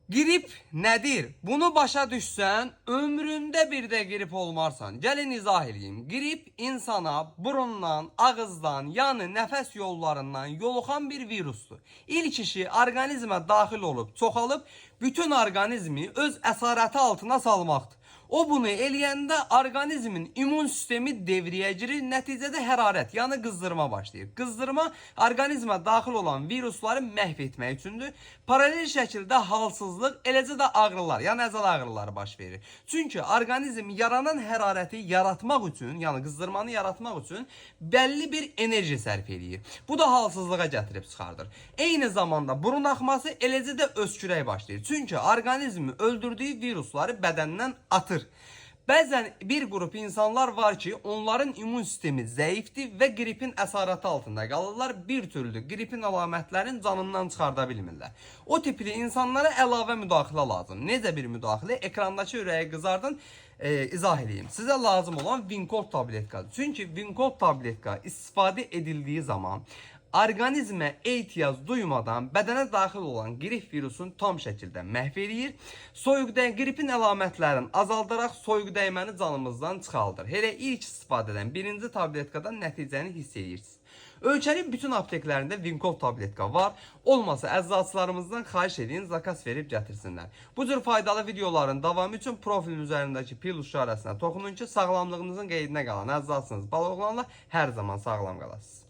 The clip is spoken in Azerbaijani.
Grip nedir? Bunu başa düşsen ömründe bir de grip olmarsan. Gelin izah edeyim. Grip insana burundan, ağızdan, yani nefes yollarından yoluxan bir virustur. İlk işi organizme daxil olub, çoxalıb bütün organizmi öz əsarəti altına salmaqdır. O bunu eləyəndə orqanizmin immun sistemi devrəyə girir, nəticədə hərarət, yəni qızdırma başlayır. Qızdırma orqanizmə daxil olan virusları məhv etmək üçündür. Paralel şəkildə halsızlıq, eləcə də ağrılar, yəni əzəl ağrıları baş verir. Çünki orqanizm yaranan hərarəti yaratmaq üçün, yəni qızdırmanı yaratmaq üçün bəlli bir enerji sərf edir. Bu da halsızlığa gətirib çıxardır. Eyni zamanda burun axması, eləcə də öskürək başlayır. Çünki orqanizmi öldürdüyü virusları bədəndən atır. Bəzən bir qrup insanlar var ki, onların immun sistemi zəifdir və qripin əsarəti altında qalırlar. Bir türlü qripin əlamətlərini canından çıxarda bilmirlər. O tipli insanlara əlavə müdaxilə lazım. Necə bir müdaxilə? Ekrandakı ürəyi qızardın, izah edeyim. Sizə lazım olan Vincol tabletkadır. Çünki Vincol tabletka istifadə edildiği zaman orqanizmə ehtiyac duymadan bədənə daxil olan qrip virusunu tam şəkildə məhv edir. Qripin əlamətlərini azaldaraq soyuq dəyməni canımızdan çıxaldır. Hele ilk istifadədən birinci tabletkadan nəticəni hiss edirsiniz. Ölkənin bütün apteklərində Vincol tabletka var. Olmasa əczaçılarımızdan xahiş edin, zakas verib gətirsinlər. Bu cür faydalı videoların davamı üçün profilin üzərindəki pil işarəsinə toxunun ki, sağlamlığınızın qeydinə qalan əczaçınız bal oğlanla hər zaman sağlam qalasınız.